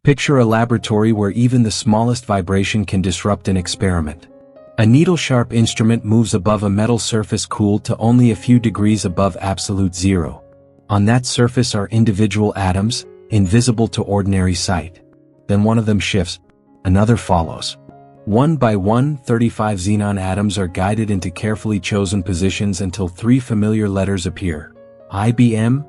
Picture a laboratory where even the smallest vibration can disrupt an experiment. A needle-sharp instrument moves above a metal surface cooled to only a few degrees above absolute zero. On that surface are individual atoms, invisible to ordinary sight. Then one of them shifts, another follows. One by one, 35 xenon atoms are guided into carefully chosen positions until three familiar letters appear. IBM?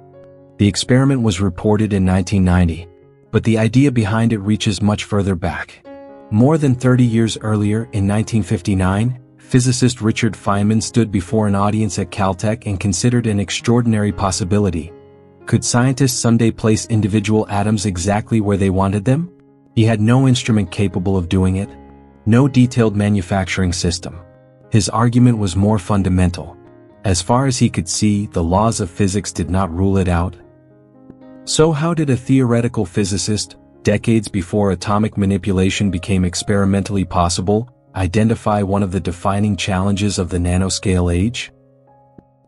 The experiment was reported in 1990, but the idea behind it reaches much further back. More than 30 years earlier, in 1959, physicist Richard Feynman stood before an audience at Caltech and considered an extraordinary possibility. Could scientists someday place individual atoms exactly where they wanted them? He had no instrument capable of doing it, no detailed manufacturing system. His argument was more fundamental. As far as he could see, the laws of physics did not rule it out. So how did a theoretical physicist, decades before atomic manipulation became experimentally possible, identify one of the defining challenges of the nanoscale age?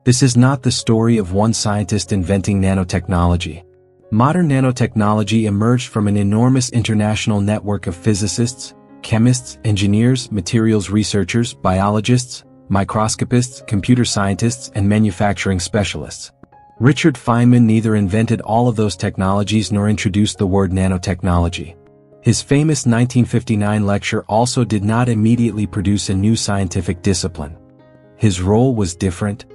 This is not the story of one scientist inventing nanotechnology. Modern nanotechnology emerged from an enormous international network of physicists, chemists, engineers, materials researchers, biologists, microscopists, computer scientists, and manufacturing specialists. Richard Feynman neither invented all of those technologies nor introduced the word nanotechnology. His famous 1959 lecture also did not immediately produce a new scientific discipline. His role was different.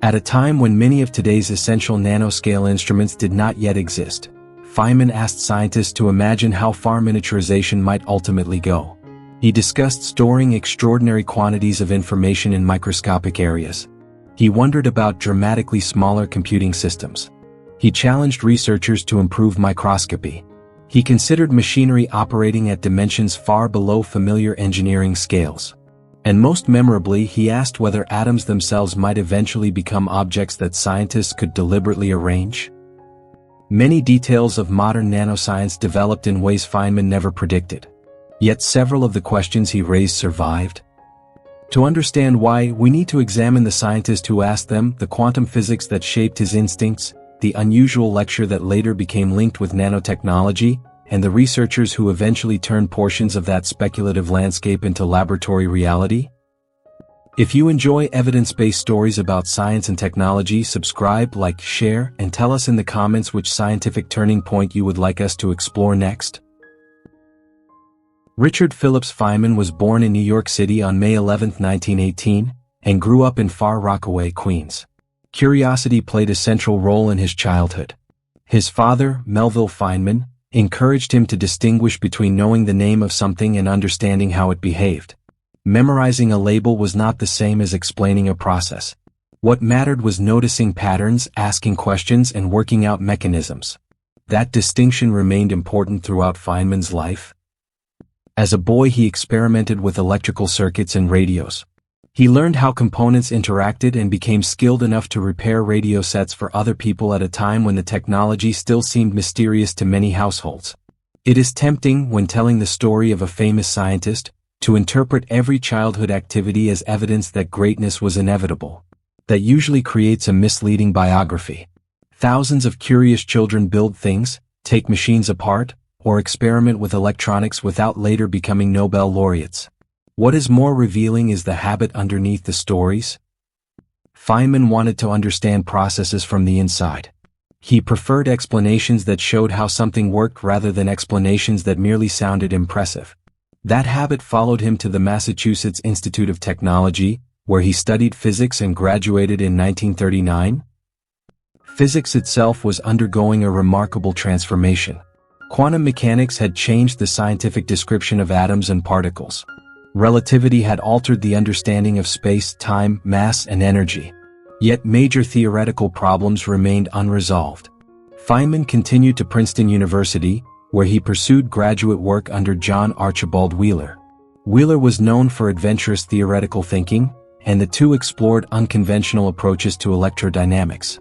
At a time when many of today's essential nanoscale instruments did not yet exist, Feynman asked scientists to imagine how far miniaturization might ultimately go. He discussed storing extraordinary quantities of information in microscopic areas. He wondered about dramatically smaller computing systems. He challenged researchers to improve microscopy. He considered machinery operating at dimensions far below familiar engineering scales. And most memorably, he asked whether atoms themselves might eventually become objects that scientists could deliberately arrange. Many details of modern nanoscience developed in ways Feynman never predicted. Yet several of the questions he raised survived. To understand why, we need to examine the scientist who asked them, the quantum physics that shaped his instincts, the unusual lecture that later became linked with nanotechnology, and the researchers who eventually turned portions of that speculative landscape into laboratory reality. If you enjoy evidence-based stories about science and technology, subscribe, like, share, and tell us in the comments which scientific turning point you would like us to explore next. Richard Phillips Feynman was born in New York City on May 11, 1918, and grew up in Far Rockaway, Queens. Curiosity played a central role in his childhood. His father, Melville Feynman, encouraged him to distinguish between knowing the name of something and understanding how it behaved. Memorizing a label was not the same as explaining a process. What mattered was noticing patterns, asking questions, and working out mechanisms. That distinction remained important throughout Feynman's life. As a boy, he experimented with electrical circuits and radios. He learned how components interacted and became skilled enough to repair radio sets for other people at a time when the technology still seemed mysterious to many households. It is tempting, when telling the story of a famous scientist, to interpret every childhood activity as evidence that greatness was inevitable. That usually creates a misleading biography. Thousands of curious children build things, take machines apart, or experiment with electronics without later becoming Nobel laureates. What is more revealing is the habit underneath the stories. Feynman wanted to understand processes from the inside. He preferred explanations that showed how something worked rather than explanations that merely sounded impressive. That habit followed him to the Massachusetts Institute of Technology, where he studied physics and graduated in 1939. Physics itself was undergoing a remarkable transformation. Quantum mechanics had changed the scientific description of atoms and particles. Relativity had altered the understanding of space, time, mass, and energy. Yet major theoretical problems remained unresolved. Feynman continued to Princeton University, where he pursued graduate work under John Archibald Wheeler. Wheeler was known for adventurous theoretical thinking, and the two explored unconventional approaches to electrodynamics.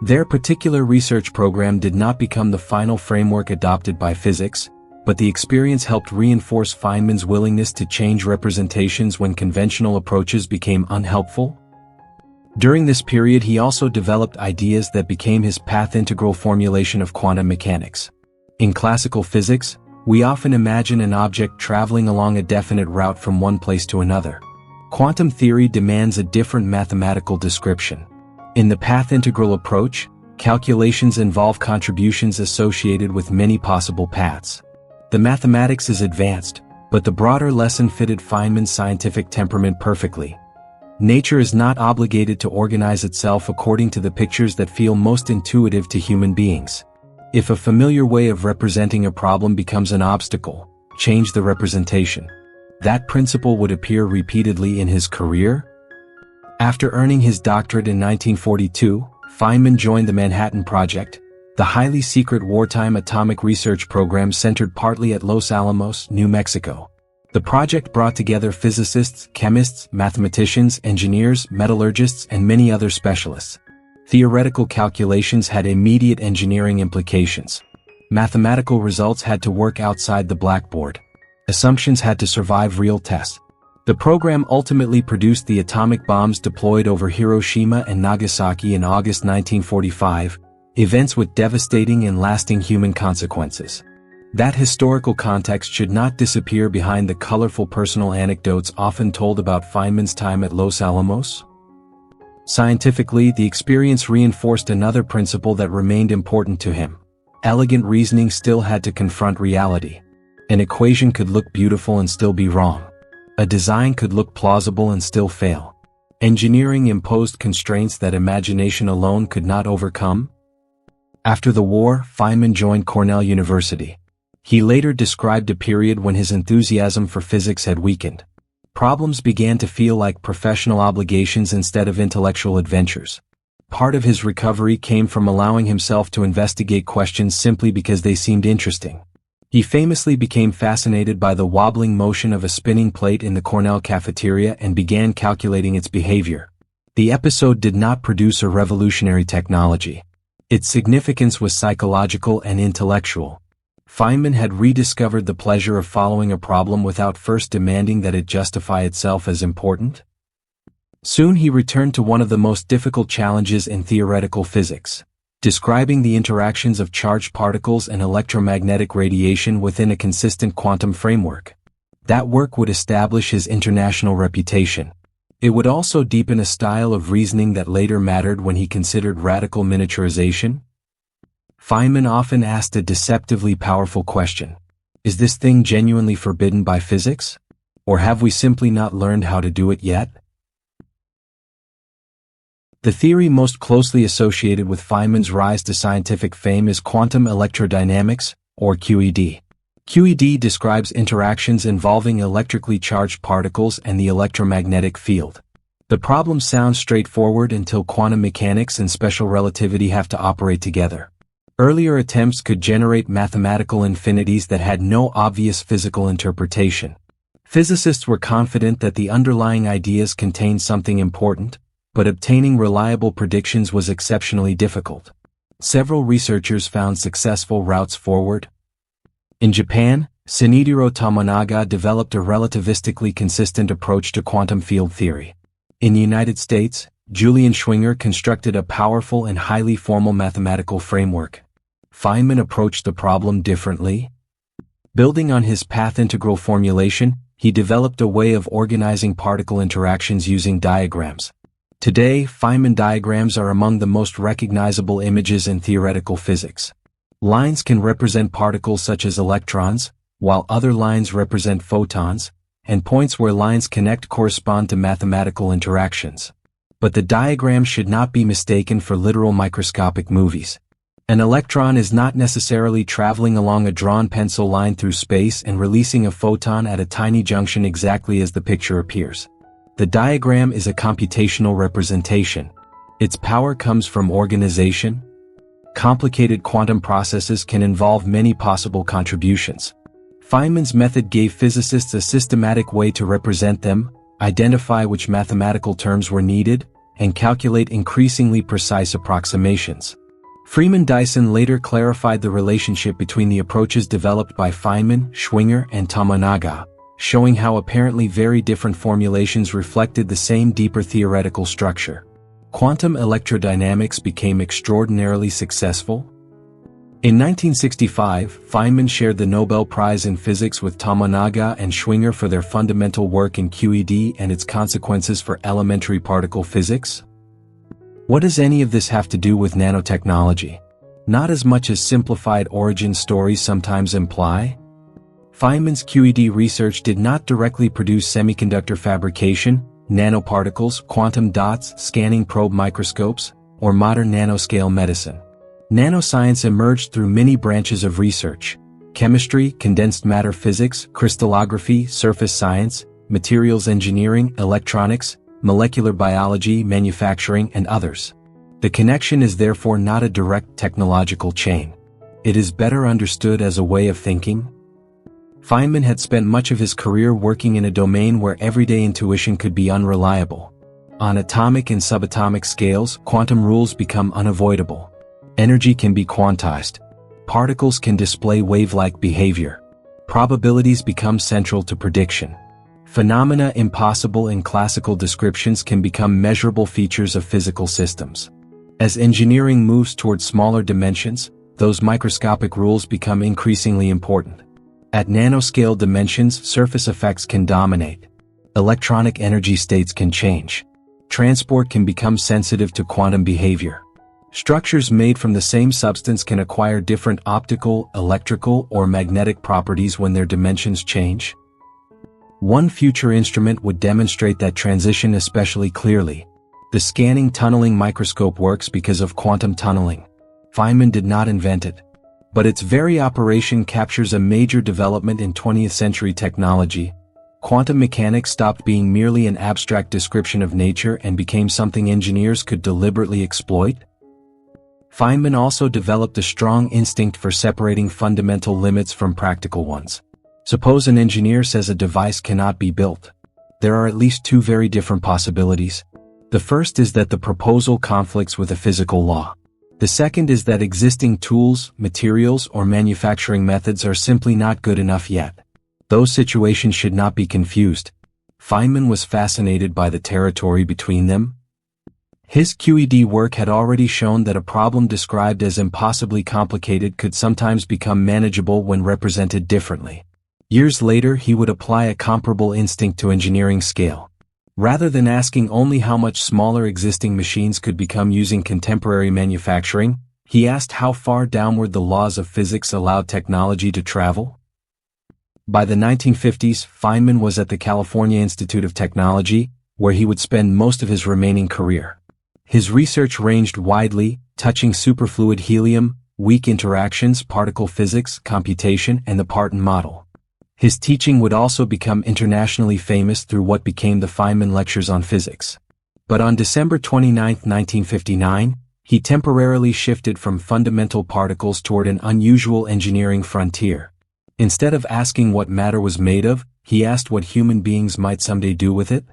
Their particular research program did not become the final framework adopted by physics, but the experience helped reinforce Feynman's willingness to change representations when conventional approaches became unhelpful. During this period, he also developed ideas that became his path-integral formulation of quantum mechanics. In classical physics, We often imagine an object traveling along a definite route from one place to another. Quantum theory demands a different mathematical description. In the path integral approach, calculations involve contributions associated with many possible paths. The mathematics is advanced, but the broader lesson fitted Feynman's scientific temperament perfectly. Nature is not obligated to organize itself according to the pictures that feel most intuitive to human beings. If a familiar way of representing a problem becomes an obstacle, change the representation. That principle would appear repeatedly in his career. After earning his doctorate in 1942, Feynman joined the Manhattan Project, the highly secret wartime atomic research program centered partly at Los Alamos, New Mexico. The project brought together physicists, chemists, mathematicians, engineers, metallurgists, and many other specialists. Theoretical calculations had immediate engineering implications. Mathematical results had to work outside the blackboard. Assumptions had to survive real tests. The program ultimately produced the atomic bombs deployed over Hiroshima and Nagasaki in August 1945, events with devastating and lasting human consequences. That historical context should not disappear behind the colorful personal anecdotes often told about Feynman's time at Los Alamos. Scientifically, the experience reinforced another principle that remained important to him. Elegant reasoning still had to confront reality. An equation could look beautiful and still be wrong. A design could look plausible and still fail. Engineering imposed constraints that imagination alone could not overcome. After the war, Feynman joined Cornell University. He later described a period when his enthusiasm for physics had weakened. Problems began to feel like professional obligations instead of intellectual adventures. Part of his recovery came from allowing himself to investigate questions simply because they seemed interesting. He famously became fascinated by the wobbling motion of a spinning plate in the Cornell cafeteria and began calculating its behavior. The episode did not produce a revolutionary technology. Its significance was psychological and intellectual. Feynman had rediscovered the pleasure of following a problem without first demanding that it justify itself as important. Soon he returned to one of the most difficult challenges in theoretical physics, describing the interactions of charged particles and electromagnetic radiation within a consistent quantum framework. That work would establish his international reputation. It would also deepen a style of reasoning that later mattered when he considered radical miniaturization. Feynman often asked a deceptively powerful question. Is this thing genuinely forbidden by physics? Or have we simply not learned how to do it yet? The theory most closely associated with Feynman's rise to scientific fame is quantum electrodynamics, or QED. QED describes interactions involving electrically charged particles and the electromagnetic field. The problem sounds straightforward until quantum mechanics and special relativity have to operate together. Earlier attempts could generate mathematical infinities that had no obvious physical interpretation. Physicists were confident that the underlying ideas contained something important, but obtaining reliable predictions was exceptionally difficult. Several researchers found successful routes forward. In Japan, Shinichiro Tomonaga developed a relativistically consistent approach to quantum field theory. In the United States, Julian Schwinger constructed a powerful and highly formal mathematical framework. Feynman approached the problem differently. Building on his path integral formulation, he developed a way of organizing particle interactions using diagrams. Today, Feynman diagrams are among the most recognizable images in theoretical physics. Lines can represent particles such as electrons, while other lines represent photons, and points where lines connect correspond to mathematical interactions. But the diagram should not be mistaken for literal microscopic movies. An electron is not necessarily traveling along a drawn pencil line through space and releasing a photon at a tiny junction exactly as the picture appears. The diagram is a computational representation. Its power comes from organization. Complicated quantum processes can involve many possible contributions. Feynman's method gave physicists a systematic way to represent them, identify which mathematical terms were needed, and calculate increasingly precise approximations. Freeman Dyson later clarified the relationship between the approaches developed by Feynman, Schwinger, and Tomonaga, showing how apparently very different formulations reflected the same deeper theoretical structure. Quantum electrodynamics became extraordinarily successful. In 1965, Feynman shared the Nobel Prize in Physics with Tomonaga and Schwinger for their fundamental work in QED and its consequences for elementary particle physics. What does any of this have to do with nanotechnology? Not as much as simplified origin stories sometimes imply. Feynman's QED research did not directly produce semiconductor fabrication, nanoparticles, quantum dots, scanning probe microscopes, or modern nanoscale medicine. Nanoscience emerged through many branches of research: chemistry, condensed matter physics, crystallography, surface science, materials engineering, electronics, molecular biology, manufacturing, and others. The connection is therefore not a direct technological chain. It is better understood as a way of thinking. Feynman had spent much of his career working in a domain where everyday intuition could be unreliable. On atomic and subatomic scales, quantum rules become unavoidable. Energy can be quantized. Particles can display wave-like behavior. Probabilities become central to prediction. Phenomena impossible in classical descriptions can become measurable features of physical systems. As engineering moves toward smaller dimensions, those microscopic rules become increasingly important. At nanoscale dimensions, surface effects can dominate. Electronic energy states can change. Transport can become sensitive to quantum behavior. Structures made from the same substance can acquire different optical, electrical, or magnetic properties when their dimensions change. One future instrument would demonstrate that transition especially clearly. The Scanning Tunneling Microscope works because of quantum tunneling. Feynman did not invent it. But its very operation captures a major development in 20th century technology. Quantum mechanics stopped being merely an abstract description of nature and became something engineers could deliberately exploit. Feynman also developed a strong instinct for separating fundamental limits from practical ones. Suppose an engineer says a device cannot be built. There are at least two very different possibilities. The first is that the proposal conflicts with a physical law. The second is that existing tools, materials, or manufacturing methods are simply not good enough yet. Those situations should not be confused. Feynman was fascinated by the territory between them. His QED work had already shown that a problem described as impossibly complicated could sometimes become manageable when represented differently. Years later, he would apply a comparable instinct to engineering scale. Rather than asking only how much smaller existing machines could become using contemporary manufacturing, he asked how far downward the laws of physics allowed technology to travel. By the 1950s, Feynman was at the California Institute of Technology, where he would spend most of his remaining career. His research ranged widely, touching superfluid helium, weak interactions, particle physics, computation, and the Parton model. His teaching would also become internationally famous through what became the Feynman Lectures on Physics. But on December 29, 1959, he temporarily shifted from fundamental particles toward an unusual engineering frontier. Instead of asking what matter was made of, he asked what human beings might someday do with it.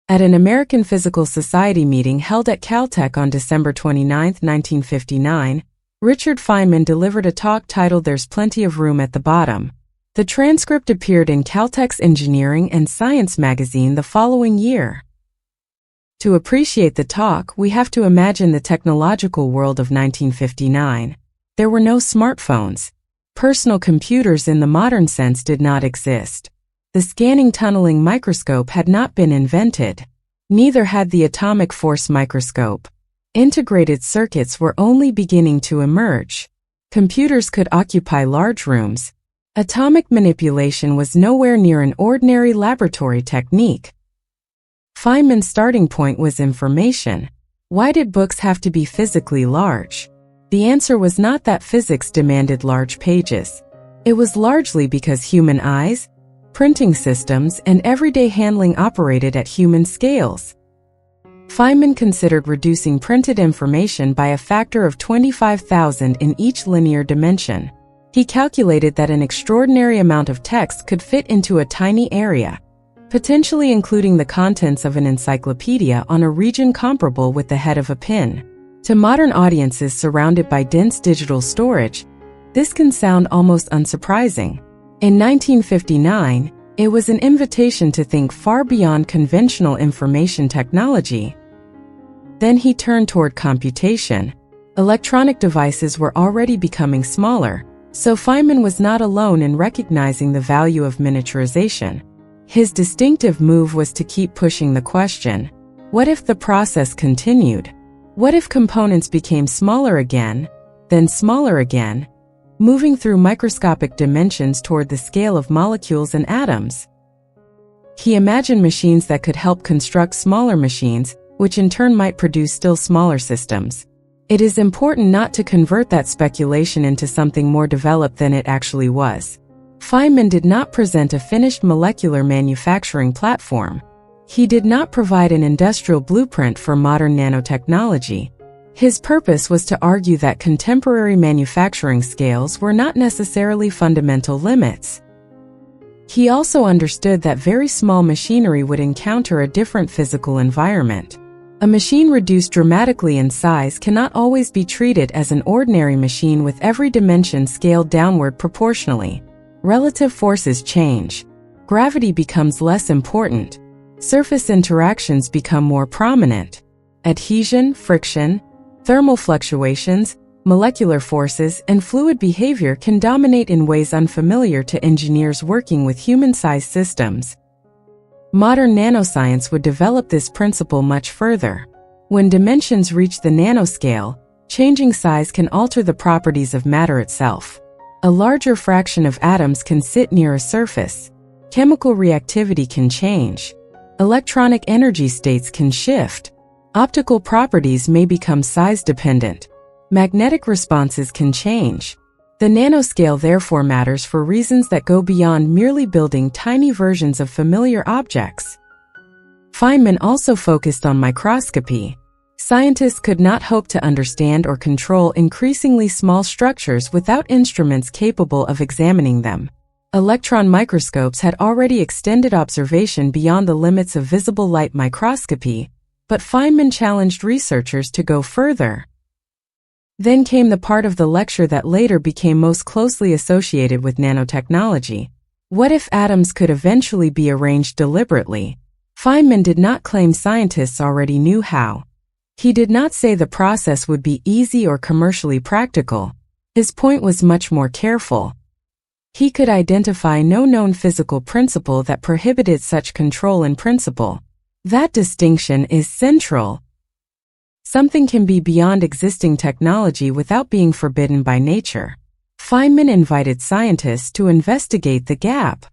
At an American Physical Society meeting held at Caltech on December 29, 1959, Richard Feynman delivered a talk titled "There's Plenty of Room at the Bottom." The transcript appeared in Caltech's Engineering and Science magazine the following year. To appreciate the talk, we have to imagine the technological world of 1959. There were no smartphones. Personal computers in the modern sense did not exist. The scanning tunneling microscope had not been invented. Neither had the atomic force microscope. Integrated circuits were only beginning to emerge. Computers could occupy large rooms. Atomic manipulation was nowhere near an ordinary laboratory technique. Feynman's starting point was information. Why did books have to be physically large? The answer was not that physics demanded large pages. It was largely because human eyes, printing systems, and everyday handling operated at human scales. Feynman considered reducing printed information by a factor of 25,000 in each linear dimension. He calculated that an extraordinary amount of text could fit into a tiny area, potentially including the contents of an encyclopedia on a region comparable with the head of a pin. To modern audiences surrounded by dense digital storage, this can sound almost unsurprising. In 1959, it was an invitation to think far beyond conventional information technology. Then he turned toward computation. Electronic devices were already becoming smaller, so Feynman was not alone in recognizing the value of miniaturization. His distinctive move was to keep pushing the question, what if the process continued? What if components became smaller again, then smaller again, moving through microscopic dimensions toward the scale of molecules and atoms? He imagined machines that could help construct smaller machines, which in turn might produce still smaller systems. It is important not to convert that speculation into something more developed than it actually was. Feynman did not present a finished molecular manufacturing platform. He did not provide an industrial blueprint for modern nanotechnology. His purpose was to argue that contemporary manufacturing scales were not necessarily fundamental limits. He also understood that very small machinery would encounter a different physical environment. A machine reduced dramatically in size cannot always be treated as an ordinary machine with every dimension scaled downward proportionally. Relative forces change. Gravity becomes less important. Surface interactions become more prominent. Adhesion, friction, thermal fluctuations, molecular forces, and fluid behavior can dominate in ways unfamiliar to engineers working with human-sized systems. Modern nanoscience would develop this principle much further. When dimensions reach the nanoscale, changing size can alter the properties of matter itself. A larger fraction of atoms can sit near a surface. Chemical reactivity can change. Electronic energy states can shift. Optical properties may become size-dependent. Magnetic responses can change. The nanoscale therefore matters for reasons that go beyond merely building tiny versions of familiar objects. Feynman also focused on microscopy. Scientists could not hope to understand or control increasingly small structures without instruments capable of examining them. Electron microscopes had already extended observation beyond the limits of visible light microscopy, but Feynman challenged researchers to go further. Then came the part of the lecture that later became most closely associated with nanotechnology. What if atoms could eventually be arranged deliberately? Feynman did not claim scientists already knew how. He did not say the process would be easy or commercially practical. His point was much more careful. He could identify no known physical principle that prohibited such control in principle. That distinction is central. Something can be beyond existing technology without being forbidden by nature. Feynman invited scientists to investigate the gap.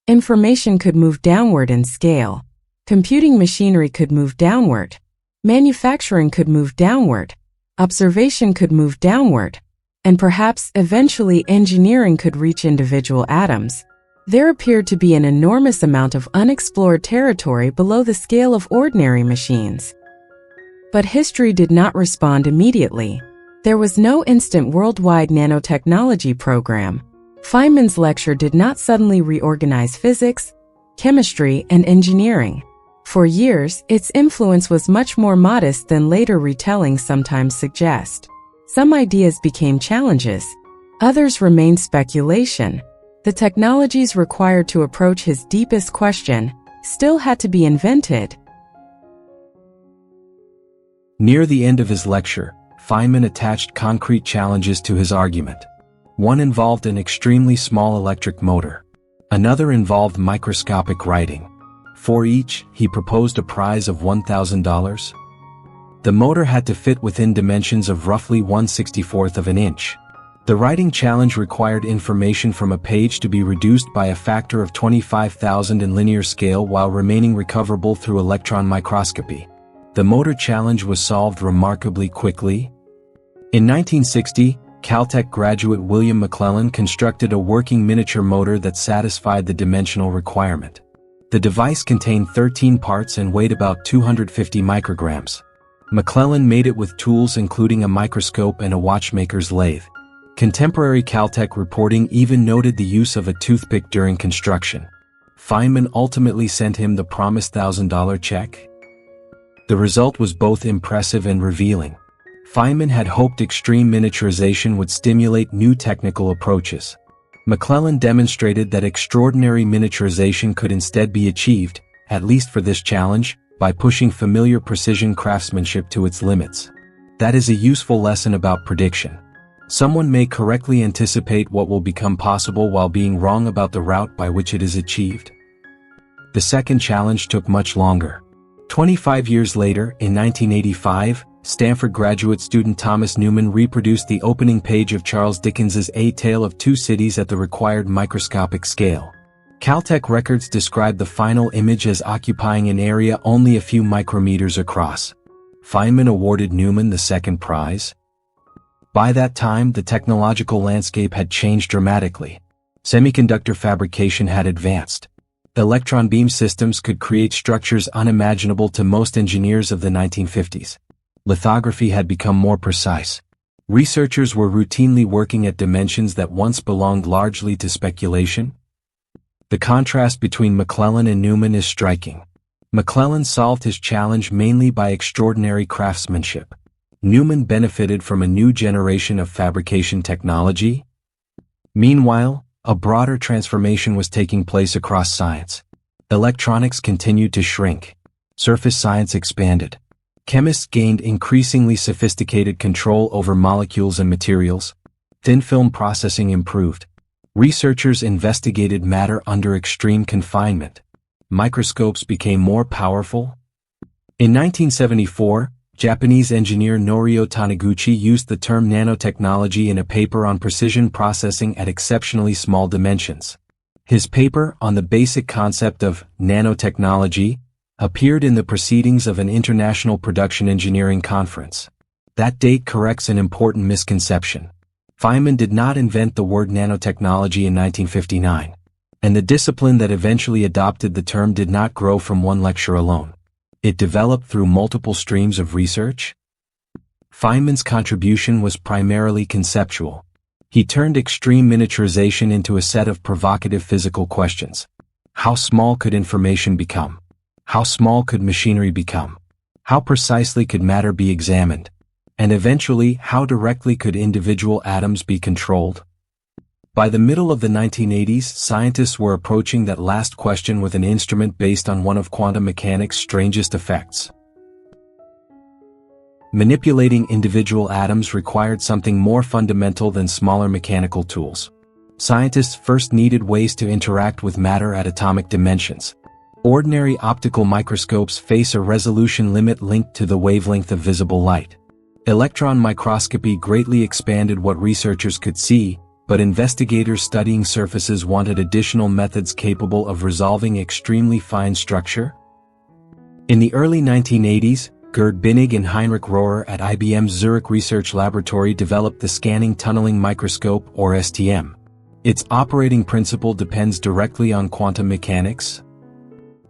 Information could move downward in scale. Computing machinery could move downward. Manufacturing could move downward. Observation could move downward. And perhaps, eventually, engineering could reach individual atoms. There appeared to be an enormous amount of unexplored territory below the scale of ordinary machines. But history did not respond immediately. There was no instant worldwide nanotechnology program. Feynman's lecture did not suddenly reorganize physics, chemistry, and engineering. For years, its influence was much more modest than later retellings sometimes suggest. Some ideas became challenges. Others remained speculation. The technologies required to approach his deepest question still had to be invented. Near the end of his lecture, Feynman attached concrete challenges to his argument. One involved an extremely small electric motor. Another involved microscopic writing. For each, he proposed a prize of $1,000. The motor had to fit within dimensions of roughly 1/64 of an inch. The writing challenge required information from a page to be reduced by a factor of 25,000 in linear scale while remaining recoverable through electron microscopy. The motor challenge was solved remarkably quickly. In 1960, Caltech graduate William McClellan constructed a working miniature motor that satisfied the dimensional requirement. The device contained 13 parts and weighed about 250 micrograms. McClellan made it with tools including a microscope and a watchmaker's lathe. Contemporary Caltech reporting even noted the use of a toothpick during construction. Feynman ultimately sent him the promised $1,000 check. The result was both impressive and revealing. Feynman had hoped extreme miniaturization would stimulate new technical approaches. McClellan demonstrated that extraordinary miniaturization could instead be achieved, at least for this challenge, by pushing familiar precision craftsmanship to its limits. That is a useful lesson about prediction. Someone may correctly anticipate what will become possible while being wrong about the route by which it is achieved. The second challenge took much longer. 25 years later, in 1985, Stanford graduate student Thomas Newman reproduced the opening page of Charles Dickens's A Tale of Two Cities at the required microscopic scale. Caltech records describe the final image as occupying an area only a few micrometers across. Feynman awarded Newman the second prize. By that time, the technological landscape had changed dramatically. Semiconductor fabrication had advanced. Electron beam systems could create structures unimaginable to most engineers of the 1950s. Lithography had become more precise. Researchers were routinely working at dimensions that once belonged largely to speculation. The contrast between McClellan and Newman is striking. McClellan solved his challenge mainly by extraordinary craftsmanship. Newman benefited from a new generation of fabrication technology. Meanwhile, a broader transformation was taking place across science. Electronics continued to shrink. Surface science expanded. Chemists gained increasingly sophisticated control over molecules and materials. Thin film processing improved. Researchers investigated matter under extreme confinement. Microscopes became more powerful. In 1974, Japanese engineer Norio Taniguchi used the term nanotechnology in a paper on precision processing at exceptionally small dimensions. His paper on the basic concept of nanotechnology appeared in the proceedings of an international production engineering conference. That date corrects an important misconception. Feynman did not invent the word nanotechnology in 1959, and the discipline that eventually adopted the term did not grow from one lecture alone. It developed through multiple streams of research. Feynman's contribution was primarily conceptual. He turned extreme miniaturization into a set of provocative physical questions. How small could information become? How small could machinery become? How precisely could matter be examined? And eventually, how directly could individual atoms be controlled? By the middle of the 1980s, scientists were approaching that last question with an instrument based on one of quantum mechanics' strangest effects. Manipulating individual atoms required something more fundamental than smaller mechanical tools. Scientists first needed ways to interact with matter at atomic dimensions. Ordinary optical microscopes face a resolution limit linked to the wavelength of visible light. Electron microscopy greatly expanded what researchers could see, but investigators studying surfaces wanted additional methods capable of resolving extremely fine structure. In the early 1980s, Gerd Binnig and Heinrich Rohrer at IBM's Zurich Research Laboratory developed the Scanning Tunneling Microscope, or STM. Its operating principle depends directly on quantum mechanics.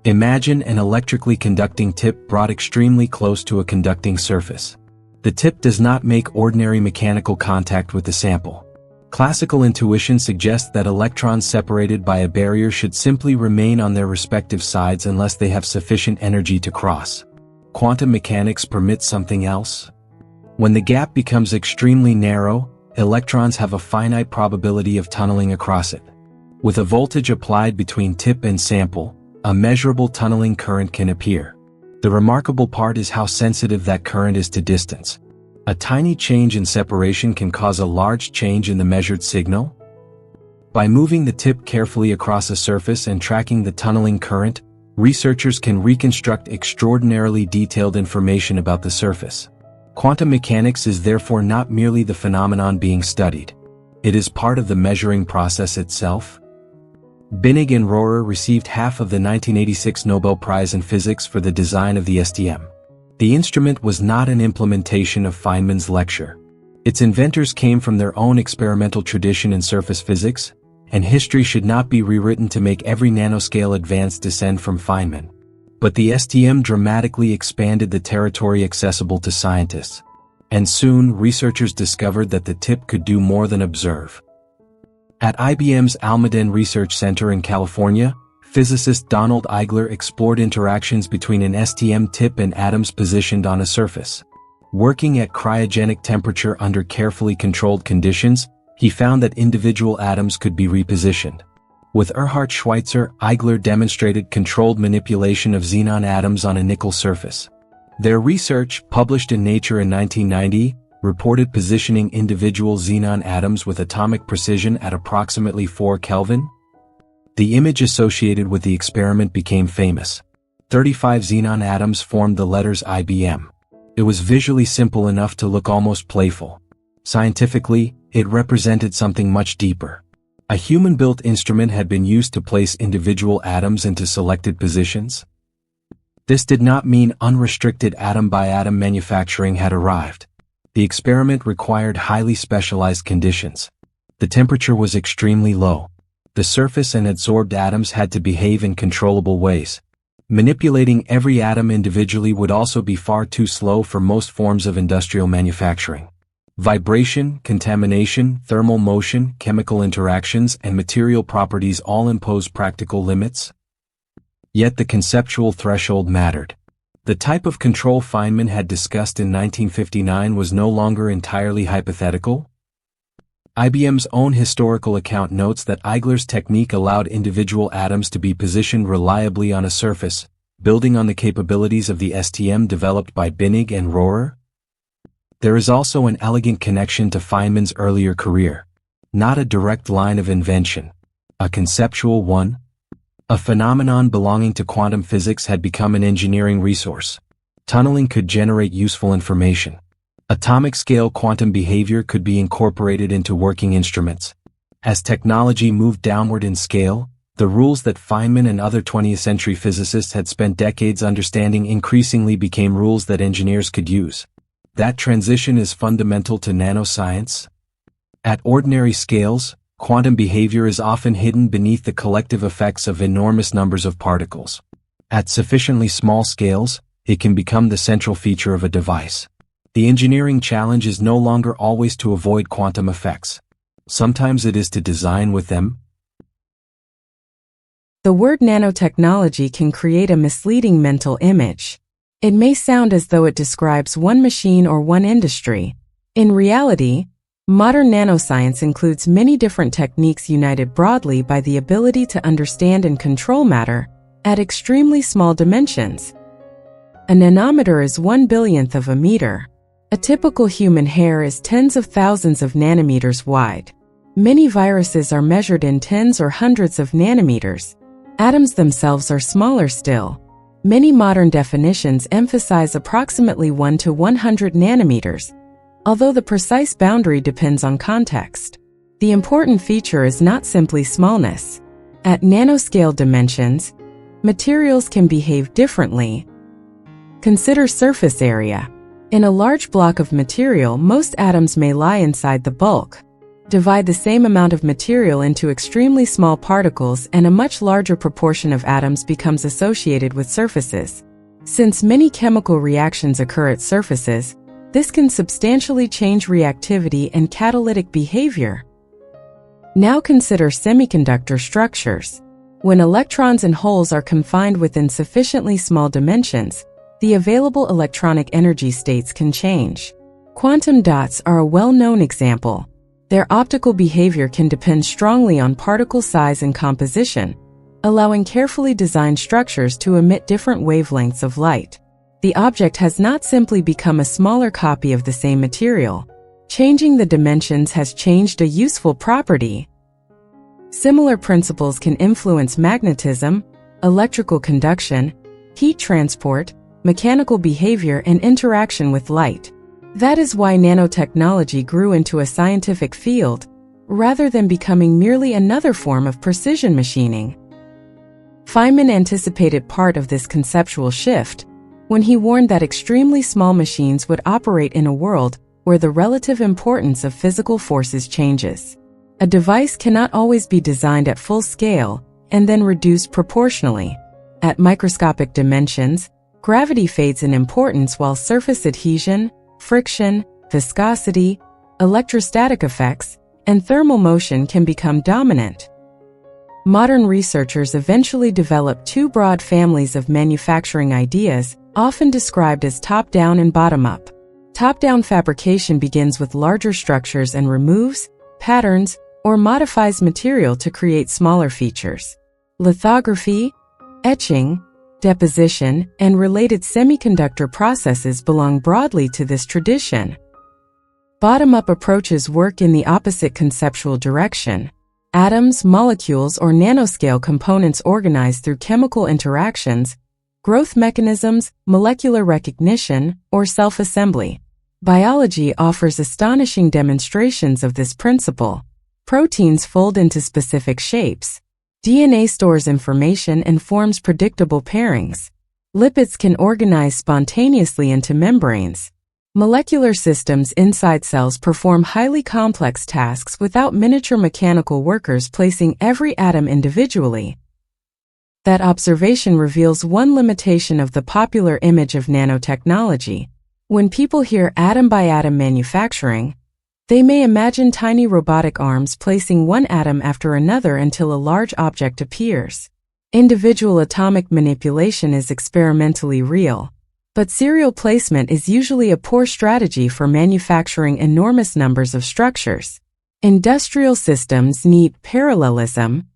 Imagine an electrically conducting tip brought extremely close to a conducting surface. The tip does not make ordinary mechanical contact with the sample. Classical intuition suggests that electrons separated by a barrier should simply remain on their respective sides unless they have sufficient energy to cross. Quantum mechanics permits something else. When the gap becomes extremely narrow, electrons have a finite probability of tunneling across it. With a voltage applied between tip and sample, a measurable tunneling current can appear. The remarkable part is how sensitive that current is to distance. A tiny change in separation can cause a large change in the measured signal. By moving the tip carefully across a surface and tracking the tunneling current, researchers can reconstruct extraordinarily detailed information about the surface. Quantum mechanics is therefore not merely the phenomenon being studied. It is part of the measuring process itself. Binnig and Rohrer received half of the 1986 Nobel Prize in Physics for the design of the STM. The instrument was not an implementation of Feynman's lecture. Its inventors came from their own experimental tradition in surface physics, and history should not be rewritten to make every nanoscale advance descend from Feynman. But the STM dramatically expanded the territory accessible to scientists. And soon, researchers discovered that the tip could do more than observe. At IBM's Almaden Research Center in California, physicist Donald Eigler explored interactions between an STM tip and atoms positioned on a surface. Working at cryogenic temperature under carefully controlled conditions, he found that individual atoms could be repositioned. With Erhard Schweitzer, Eigler demonstrated controlled manipulation of xenon atoms on a nickel surface. Their research, published in Nature in 1990, reported positioning individual xenon atoms with atomic precision at approximately 4 Kelvin. The image associated with the experiment became famous. 35 xenon atoms formed the letters IBM. It was visually simple enough to look almost playful. Scientifically, it represented something much deeper. A human-built instrument had been used to place individual atoms into selected positions. This did not mean unrestricted atom-by-atom manufacturing had arrived. The experiment required highly specialized conditions. The temperature was extremely low. The surface and adsorbed atoms had to behave in controllable ways. Manipulating every atom individually would also be far too slow for most forms of industrial manufacturing. Vibration, contamination, thermal motion, chemical interactions, and material properties all impose practical limits. Yet the conceptual threshold mattered. The type of control Feynman had discussed in 1959 was no longer entirely hypothetical. IBM's own historical account notes that Eigler's technique allowed individual atoms to be positioned reliably on a surface, building on the capabilities of the STM developed by Binnig and Rohrer. There is also an elegant connection to Feynman's earlier career. Not a direct line of invention. A conceptual one. A phenomenon belonging to quantum physics had become an engineering resource. Tunneling could generate useful information. Atomic-scale quantum behavior could be incorporated into working instruments. As technology moved downward in scale, the rules that Feynman and other 20th-century physicists had spent decades understanding increasingly became rules that engineers could use. That transition is fundamental to nanoscience. At ordinary scales, quantum behavior is often hidden beneath the collective effects of enormous numbers of particles. At sufficiently small scales, it can become the central feature of a device. The engineering challenge is no longer always to avoid quantum effects. Sometimes it is to design with them. The word nanotechnology can create a misleading mental image. It may sound as though it describes one machine or one industry. In reality, modern nanoscience includes many different techniques united broadly by the ability to understand and control matter at extremely small dimensions. A nanometer is 1/1,000,000th of a meter. A typical human hair is tens of thousands of nanometers wide. Many viruses are measured in tens or hundreds of nanometers. Atoms themselves are smaller still. Many modern definitions emphasize approximately 1 to 100 nanometers, although the precise boundary depends on context. The important feature is not simply smallness. At nanoscale dimensions, materials can behave differently. Consider surface area. In a large block of material, most atoms may lie inside the bulk. Divide the same amount of material into extremely small particles and a much larger proportion of atoms becomes associated with surfaces. Since many chemical reactions occur at surfaces, this can substantially change reactivity and catalytic behavior. Now consider semiconductor structures. When electrons and holes are confined within sufficiently small dimensions, the available electronic energy states can change. Quantum dots are a well-known example. Their optical behavior can depend strongly on particle size and composition, allowing carefully designed structures to emit different wavelengths of light. The object has not simply become a smaller copy of the same material. Changing the dimensions has changed a useful property. Similar principles can influence magnetism, electrical conduction, heat transport, mechanical behavior, and interaction with light. That is why nanotechnology grew into a scientific field, rather than becoming merely another form of precision machining. Feynman anticipated part of this conceptual shift when he warned that extremely small machines would operate in a world where the relative importance of physical forces changes. A device cannot always be designed at full scale and then reduced proportionally. At microscopic dimensions, gravity fades in importance while surface adhesion, friction, viscosity, electrostatic effects, and thermal motion can become dominant. Modern researchers eventually developed two broad families of manufacturing ideas, often described as top-down and bottom-up. Top-down fabrication begins with larger structures and removes, patterns, or modifies material to create smaller features. Lithography, etching, deposition, and related semiconductor processes belong broadly to this tradition. Bottom-up approaches work in the opposite conceptual direction. Atoms, molecules, or nanoscale components organized through chemical interactions, growth mechanisms, molecular recognition, or self-assembly. Biology offers astonishing demonstrations of this principle. Proteins fold into specific shapes. DNA stores information and forms predictable pairings. Lipids can organize spontaneously into membranes. Molecular systems inside cells perform highly complex tasks without miniature mechanical workers placing every atom individually. That observation reveals one limitation of the popular image of nanotechnology. When people hear atom-by-atom manufacturing, they may imagine tiny robotic arms placing one atom after another until a large object appears. Individual atomic manipulation is experimentally real, but serial placement is usually a poor strategy for manufacturing enormous numbers of structures. Industrial systems need parallelism.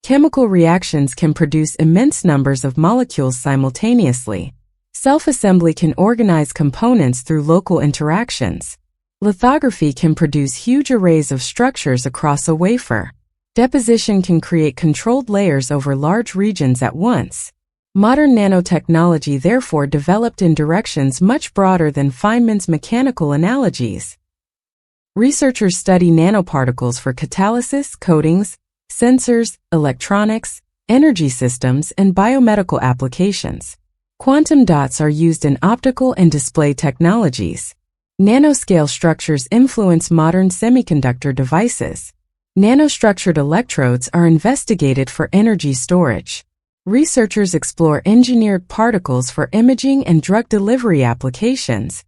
Chemical reactions can produce immense numbers of molecules simultaneously. Self-assembly can organize components through local interactions. Lithography can produce huge arrays of structures across a wafer. Deposition can create controlled layers over large regions at once. Modern nanotechnology therefore developed in directions much broader than Feynman's mechanical analogies. Researchers study nanoparticles for catalysis, coatings, sensors, electronics, energy systems, and biomedical applications. Quantum dots are used in optical and display technologies. Nanoscale structures influence modern semiconductor devices. Nanostructured electrodes are investigated for energy storage. Researchers explore engineered particles for imaging and drug delivery applications.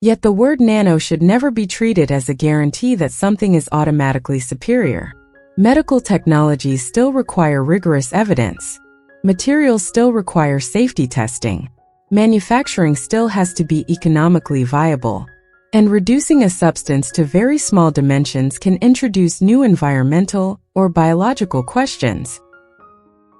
Yet the word nano should never be treated as a guarantee that something is automatically superior. Medical technologies still require rigorous evidence. Materials still require safety testing. Manufacturing still has to be economically viable. And reducing a substance to very small dimensions can introduce new environmental or biological questions.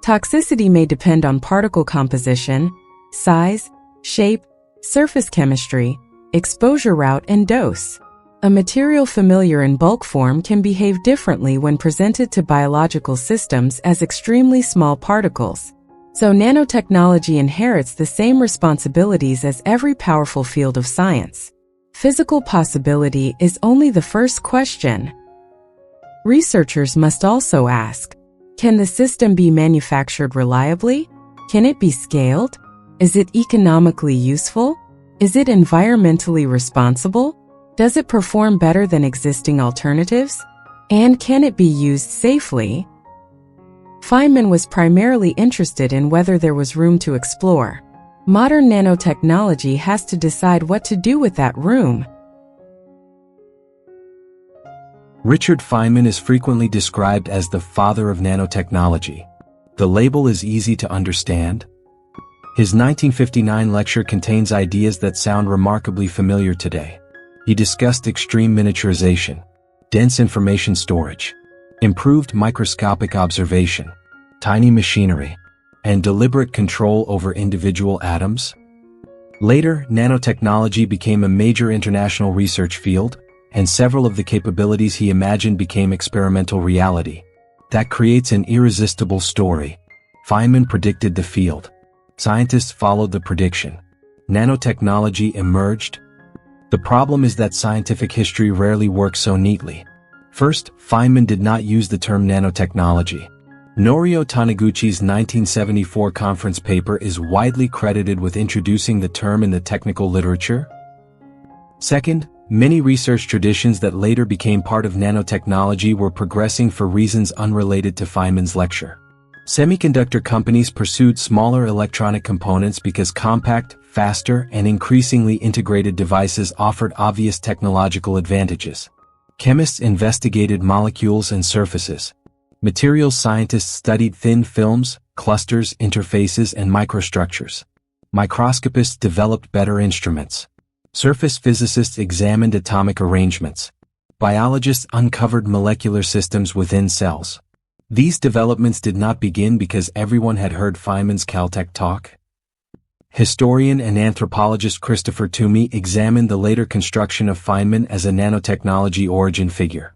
Toxicity may depend on particle composition, size, shape, surface chemistry, exposure route, and dose. A material familiar in bulk form can behave differently when presented to biological systems as extremely small particles. So nanotechnology inherits the same responsibilities as every powerful field of science. Physical possibility is only the first question. Researchers must also ask, can the system be manufactured reliably? Can it be scaled? Is it economically useful? Is it environmentally responsible? Does it perform better than existing alternatives? And can it be used safely? Feynman was primarily interested in whether there was room to explore. Modern nanotechnology has to decide what to do with that room. Richard Feynman is frequently described as the father of nanotechnology. The label is easy to understand. His 1959 lecture contains ideas that sound remarkably familiar today. He discussed extreme miniaturization, dense information storage, improved microscopic observation, tiny machinery, and deliberate control over individual atoms. Later, nanotechnology became a major international research field, and several of the capabilities he imagined became experimental reality. That creates an irresistible story. Feynman predicted the field. Scientists followed the prediction. Nanotechnology emerged. The problem is that scientific history rarely works so neatly. First, Feynman did not use the term nanotechnology. Norio Taniguchi's 1974 conference paper is widely credited with introducing the term in the technical literature. Second, many research traditions that later became part of nanotechnology were progressing for reasons unrelated to Feynman's lecture. Semiconductor companies pursued smaller electronic components because compact, faster, and increasingly integrated devices offered obvious technological advantages. Chemists investigated molecules and surfaces. Materials scientists studied thin films, clusters, interfaces, and microstructures. Microscopists developed better instruments. Surface physicists examined atomic arrangements. Biologists uncovered molecular systems within cells. These developments did not begin because everyone had heard Feynman's Caltech talk. Historian and anthropologist Christopher Twomey examined the later construction of Feynman as a nanotechnology origin figure.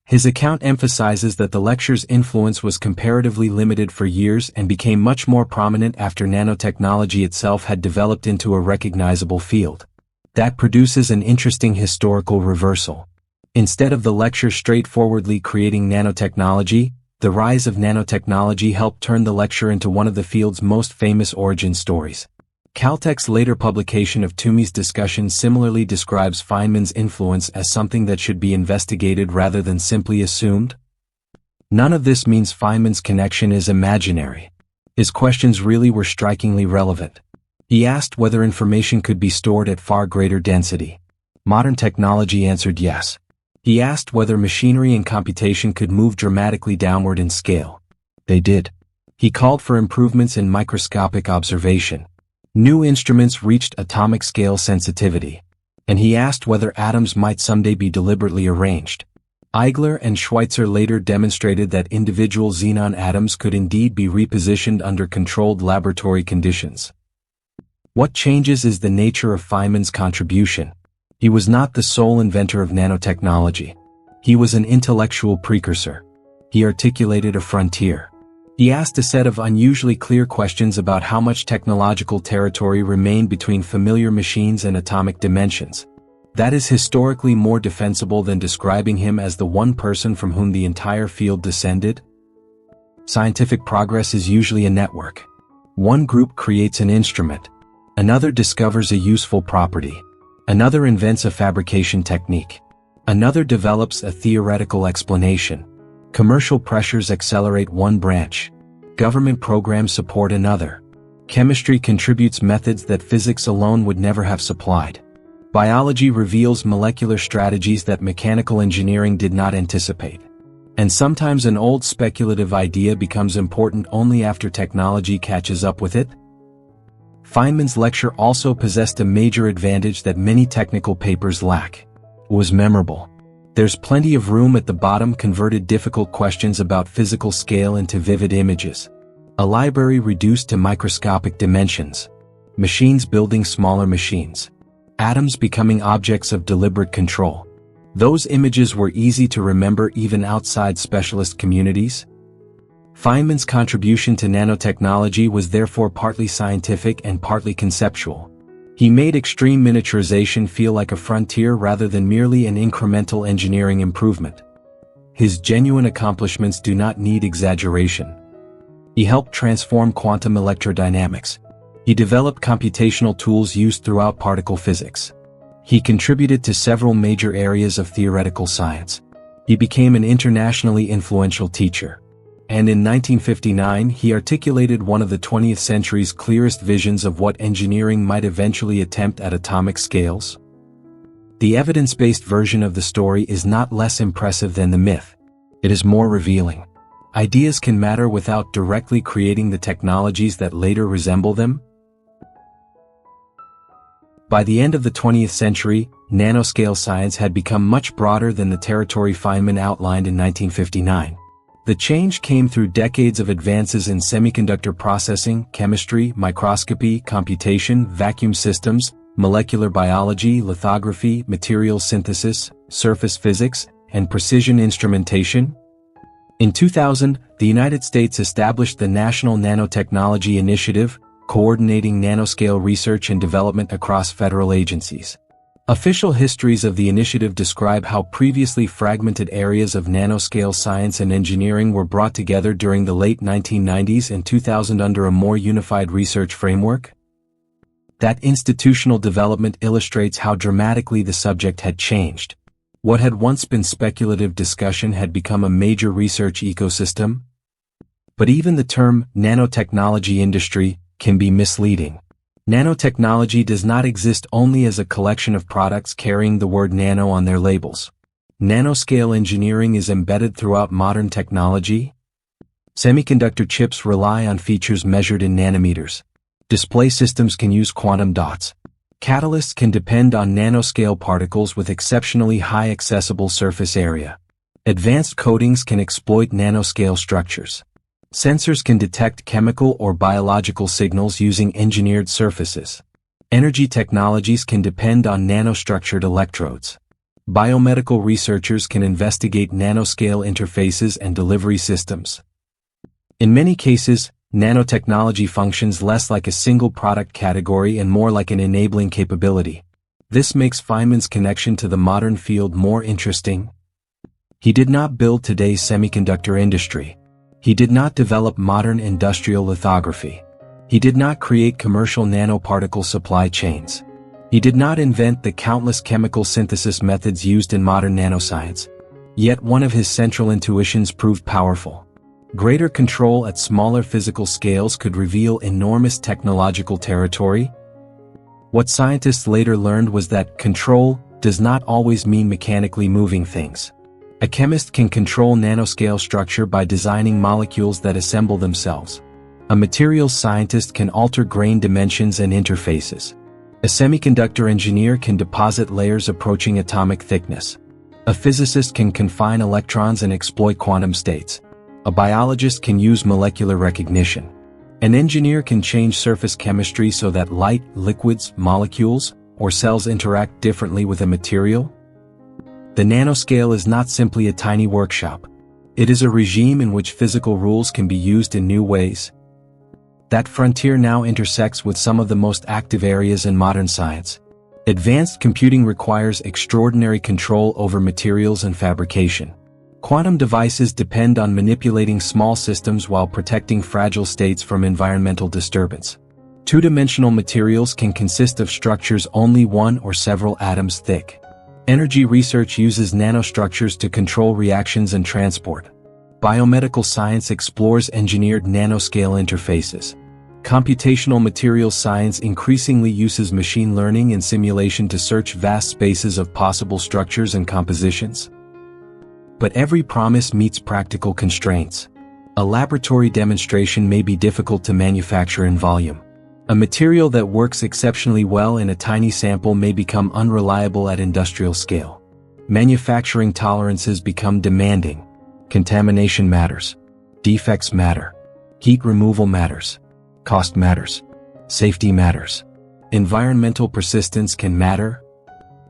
His account emphasizes that the lecture's influence was comparatively limited for years and became much more prominent after nanotechnology itself had developed into a recognizable field. That produces an interesting historical reversal. Instead of the lecture straightforwardly creating nanotechnology, the rise of nanotechnology helped turn the lecture into one of the field's most famous origin stories. Caltech's later publication of Twomey's discussion similarly describes Feynman's influence as something that should be investigated rather than simply assumed. None of this means Feynman's connection is imaginary. His questions really were strikingly relevant. He asked whether information could be stored at far greater density. Modern technology answered yes. He asked whether machinery and computation could move dramatically downward in scale. They did. He called for improvements in microscopic observation. New instruments reached atomic scale sensitivity. And he asked whether atoms might someday be deliberately arranged. Eigler and Schweitzer later demonstrated that individual xenon atoms could indeed be repositioned under controlled laboratory conditions. What changes is the nature of Feynman's contribution. He was not the sole inventor of nanotechnology. He was an intellectual precursor. He articulated a frontier. He asked a set of unusually clear questions about how much technological territory remained between familiar machines and atomic dimensions. That is historically more defensible than describing him as the one person from whom the entire field descended. Scientific progress is usually a network. One group creates an instrument. Another discovers a useful property. Another invents a fabrication technique. Another develops a theoretical explanation. Commercial pressures accelerate one branch. Government programs support another. Chemistry contributes methods that physics alone would never have supplied. Biology reveals molecular strategies that mechanical engineering did not anticipate. And sometimes an old speculative idea becomes important only after technology catches up with it. Feynman's lecture also possessed a major advantage that many technical papers lack. It was memorable. There's plenty of room at the bottom. Converted difficult questions about physical scale into vivid images. A library reduced to microscopic dimensions. Machines building smaller machines. Atoms becoming objects of deliberate control. Those images were easy to remember even outside specialist communities. Feynman's contribution to nanotechnology was therefore partly scientific and partly conceptual. He made extreme miniaturization feel like a frontier rather than merely an incremental engineering improvement. His genuine accomplishments do not need exaggeration. He helped transform quantum electrodynamics. He developed computational tools used throughout particle physics. He contributed to several major areas of theoretical science. He became an internationally influential teacher. And in 1959 he articulated one of the 20th century's clearest visions of what engineering might eventually attempt at atomic scales. The evidence-based version of the story is not less impressive than the myth. It is more revealing. Ideas can matter without directly creating the technologies that later resemble them. By the end of the 20th century, nanoscale science had become much broader than the territory Feynman outlined in 1959. The change came through decades of advances in semiconductor processing, chemistry, microscopy, computation, vacuum systems, molecular biology, lithography, materials synthesis, surface physics, and precision instrumentation. In 2000, the United States established the National Nanotechnology Initiative, coordinating nanoscale research and development across federal agencies. Official histories of the initiative describe how previously fragmented areas of nanoscale science and engineering were brought together during the late 1990s and 2000 under a more unified research framework. That institutional development illustrates how dramatically the subject had changed. What had once been speculative discussion had become a major research ecosystem. But even the term nanotechnology industry can be misleading. Nanotechnology does not exist only as a collection of products carrying the word nano on their labels. Nanoscale engineering is embedded throughout modern technology. Semiconductor chips rely on features measured in nanometers. Display systems can use quantum dots. Catalysts can depend on nanoscale particles with exceptionally high accessible surface area. Advanced coatings can exploit nanoscale structures. Sensors can detect chemical or biological signals using engineered surfaces. Energy technologies can depend on nanostructured electrodes. Biomedical researchers can investigate nanoscale interfaces and delivery systems. In many cases, nanotechnology functions less like a single product category and more like an enabling capability. This makes Feynman's connection to the modern field more interesting. He did not build today's semiconductor industry. He did not develop modern industrial lithography. He did not create commercial nanoparticle supply chains. He did not invent the countless chemical synthesis methods used in modern nanoscience. Yet one of his central intuitions proved powerful. Greater control at smaller physical scales could reveal enormous technological territory. What scientists later learned was that control does not always mean mechanically moving things. A chemist can control nanoscale structure by designing molecules that assemble themselves. A materials scientist can alter grain dimensions and interfaces. A semiconductor engineer can deposit layers approaching atomic thickness. A physicist can confine electrons and exploit quantum states. A biologist can use molecular recognition. An engineer can change surface chemistry so that light, liquids, molecules, or cells interact differently with a material. The nanoscale is not simply a tiny workshop. It is a regime in which physical rules can be used in new ways. That frontier now intersects with some of the most active areas in modern science. Advanced computing requires extraordinary control over materials and fabrication. Quantum devices depend on manipulating small systems while protecting fragile states from environmental disturbance. Two-dimensional materials can consist of structures only one or several atoms thick. Energy research uses nanostructures to control reactions and transport. Biomedical science explores engineered nanoscale interfaces. Computational materials science increasingly uses machine learning and simulation to search vast spaces of possible structures and compositions. But every promise meets practical constraints. A laboratory demonstration may be difficult to manufacture in volume. A material that works exceptionally well in a tiny sample may become unreliable at industrial scale. Manufacturing tolerances become demanding. Contamination matters. Defects matter. Heat removal matters. Cost matters. Safety matters. Environmental persistence can matter.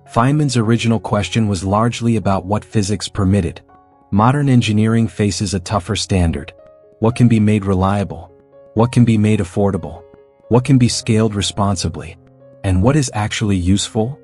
Feynman's original question was largely about what physics permitted. Modern engineering faces a tougher standard. What can be made reliable? What can be made affordable? What can be scaled responsibly? And what is actually useful?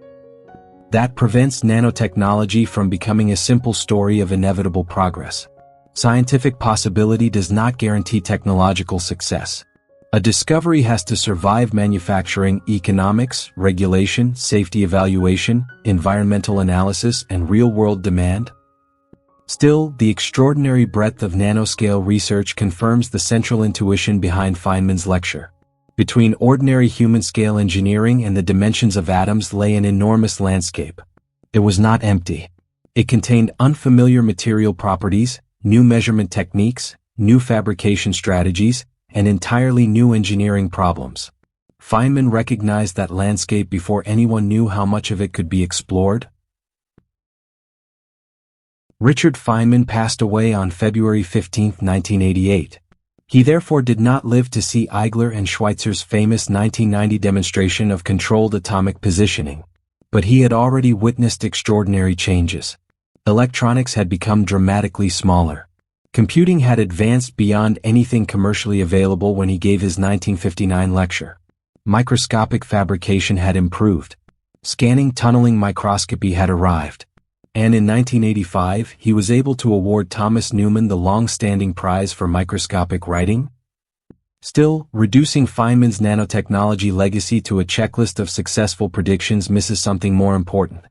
That prevents nanotechnology from becoming a simple story of inevitable progress. Scientific possibility does not guarantee technological success. A discovery has to survive manufacturing, economics, regulation, safety evaluation, environmental analysis, and real-world demand. Still, the extraordinary breadth of nanoscale research confirms the central intuition behind Feynman's lecture. Between ordinary human-scale engineering and the dimensions of atoms lay an enormous landscape. It was not empty. It contained unfamiliar material properties, new measurement techniques, new fabrication strategies, and entirely new engineering problems. Feynman recognized that landscape before anyone knew how much of it could be explored. Richard Feynman passed away on February 15, 1988. He therefore did not live to see Eigler and Schweitzer's famous 1990 demonstration of controlled atomic positioning. But he had already witnessed extraordinary changes. Electronics had become dramatically smaller. Computing had advanced beyond anything commercially available when he gave his 1959 lecture. Microscopic fabrication had improved. Scanning tunneling microscopy had arrived. And in 1985, he was able to award Thomas Newman the long-standing prize for microscopic writing. Still, reducing Feynman's nanotechnology legacy to a checklist of successful predictions misses something more important.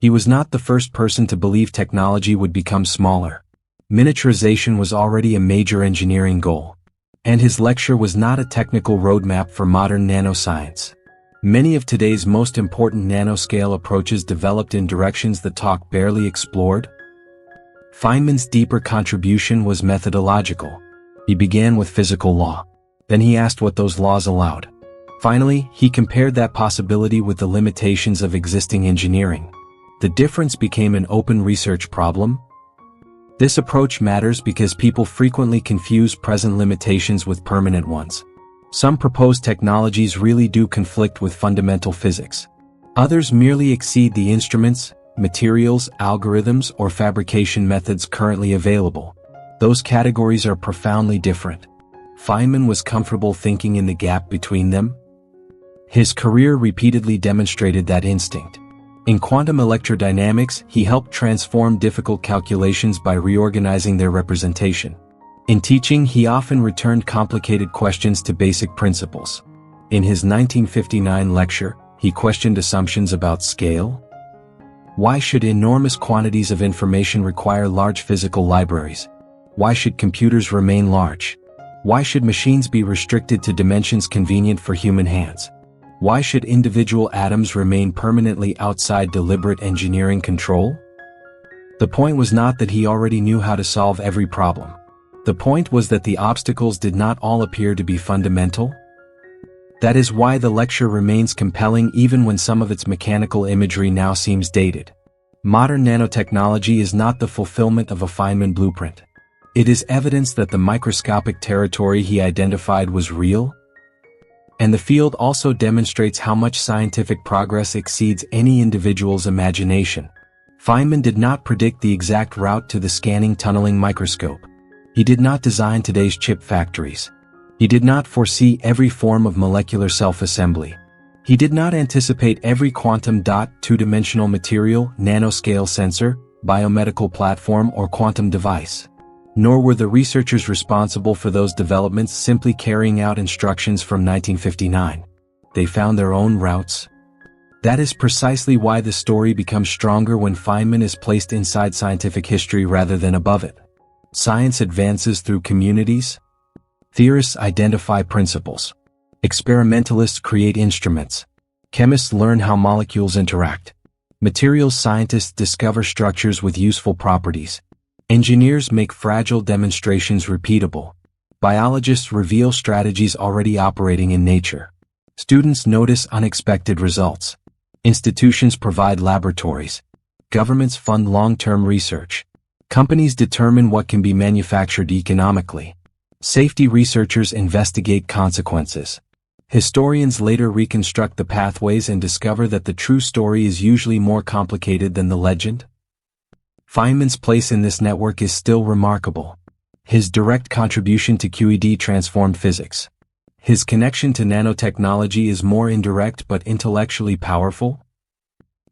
He was not the first person to believe technology would become smaller. Miniaturization was already a major engineering goal. And his lecture was not a technical roadmap for modern nanoscience. Many of today's most important nanoscale approaches developed in directions the talk barely explored. Feynman's deeper contribution was methodological. He began with physical law. Then he asked what those laws allowed. Finally, he compared that possibility with the limitations of existing engineering. The difference became an open research problem. This approach matters because people frequently confuse present limitations with permanent ones. Some proposed technologies really do conflict with fundamental physics. Others merely exceed the instruments, materials, algorithms, or fabrication methods currently available. Those categories are profoundly different. Feynman was comfortable thinking in the gap between them. His career repeatedly demonstrated that instinct. In quantum electrodynamics, he helped transform difficult calculations by reorganizing their representation. In teaching, he often returned complicated questions to basic principles. In his 1959 lecture, he questioned assumptions about scale. Why should enormous quantities of information require large physical libraries? Why should computers remain large? Why should machines be restricted to dimensions convenient for human hands? Why should individual atoms remain permanently outside deliberate engineering control? The point was not that he already knew how to solve every problem. The point was that the obstacles did not all appear to be fundamental. That is why the lecture remains compelling even when some of its mechanical imagery now seems dated. Modern nanotechnology is not the fulfillment of a Feynman blueprint. It is evidence that the microscopic territory he identified was real. And the field also demonstrates how much scientific progress exceeds any individual's imagination. Feynman did not predict the exact route to the scanning tunneling microscope. He did not design today's chip factories. He did not foresee every form of molecular self-assembly. He did not anticipate every quantum dot, two-dimensional material, nanoscale sensor, biomedical platform, or quantum device. Nor were the researchers responsible for those developments simply carrying out instructions from 1959. They found their own routes. That is precisely why the story becomes stronger when Feynman is placed inside scientific history rather than above it. Science advances through communities. Theorists identify principles. Experimentalists create instruments. Chemists learn how molecules interact. Materials scientists discover structures with useful properties. Engineers make fragile demonstrations repeatable. Biologists reveal strategies already operating in nature. Students notice unexpected results. Institutions provide laboratories. Governments fund long-term research. Companies determine what can be manufactured economically. Safety researchers investigate consequences. Historians later reconstruct the pathways and discover that the true story is usually more complicated than the legend. Feynman's place in this network is still remarkable. His direct contribution to QED transformed physics. His connection to nanotechnology is more indirect but intellectually powerful.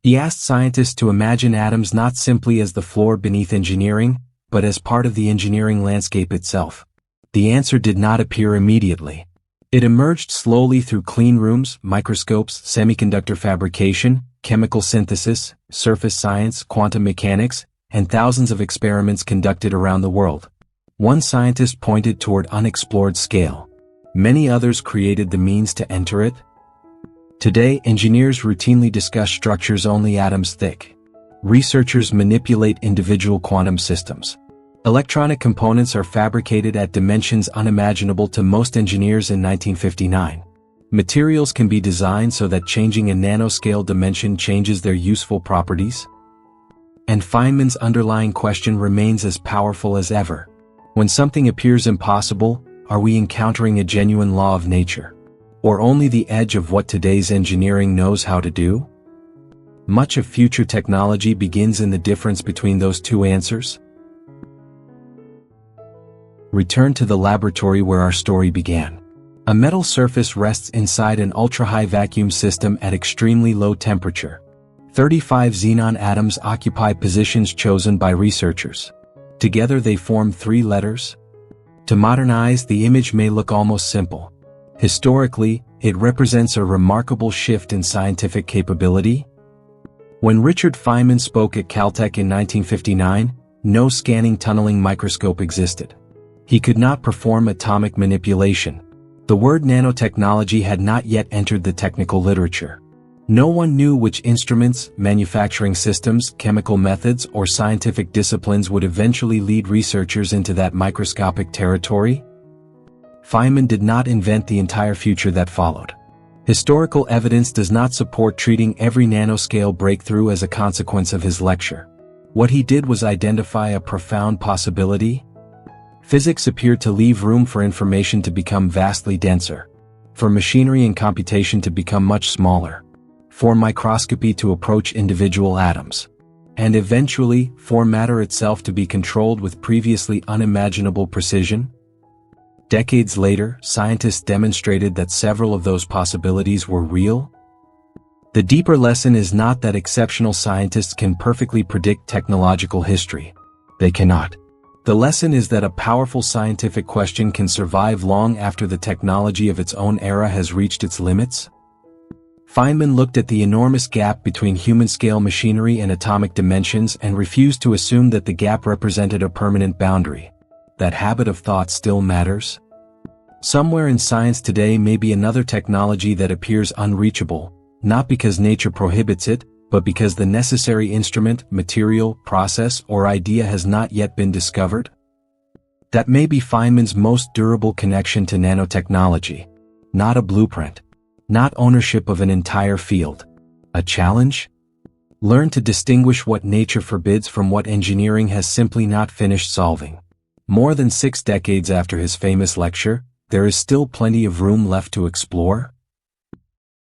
He asked scientists to imagine atoms not simply as the floor beneath engineering, but as part of the engineering landscape itself. The answer did not appear immediately. It emerged slowly through clean rooms, microscopes, semiconductor fabrication, chemical synthesis, surface science, quantum mechanics, and thousands of experiments conducted around the world. One scientist pointed toward unexplored scale. Many others created the means to enter it. Today, engineers routinely discuss structures only atoms thick. Researchers manipulate individual quantum systems. Electronic components are fabricated at dimensions unimaginable to most engineers in 1959. Materials can be designed so that changing a nanoscale dimension changes their useful properties. And Feynman's underlying question remains as powerful as ever. When something appears impossible, are we encountering a genuine law of nature? Or only the edge of what today's engineering knows how to do? Much of future technology begins in the difference between those two answers. Return to the laboratory where our story began. A metal surface rests inside an ultra-high vacuum system at extremely low temperature. 35 xenon atoms occupy positions chosen by researchers. Together they form 3 letters. To modern eyes, the image may look almost simple. Historically, it represents a remarkable shift in scientific capability. When Richard Feynman spoke at Caltech in 1959, no scanning tunneling microscope existed. He could not perform atomic manipulation. The word nanotechnology had not yet entered the technical literature. No one knew which instruments, manufacturing systems, chemical methods, or scientific disciplines would eventually lead researchers into that microscopic territory. Feynman did not invent the entire future that followed. Historical evidence does not support treating every nanoscale breakthrough as a consequence of his lecture. What he did was identify a profound possibility. Physics appeared to leave room for information to become vastly denser, for machinery and computation to become much smaller, for microscopy to approach individual atoms, and eventually for matter itself to be controlled with previously unimaginable precision. Decades later, scientists demonstrated that several of those possibilities were real. The deeper lesson is not that exceptional scientists can perfectly predict technological history. They cannot. The lesson is that a powerful scientific question can survive long after the technology of its own era has reached its limits. Feynman looked at the enormous gap between human-scale machinery and atomic dimensions and refused to assume that the gap represented a permanent boundary. That habit of thought still matters. Somewhere in science today may be another technology that appears unreachable, not because nature prohibits it, but because the necessary instrument, material, process, or idea has not yet been discovered. That may be Feynman's most durable connection to nanotechnology. Not a blueprint. Not ownership of an entire field. A challenge? Learn to distinguish what nature forbids from what engineering has simply not finished solving. More than 6 decades after his famous lecture, there is still plenty of room left to explore.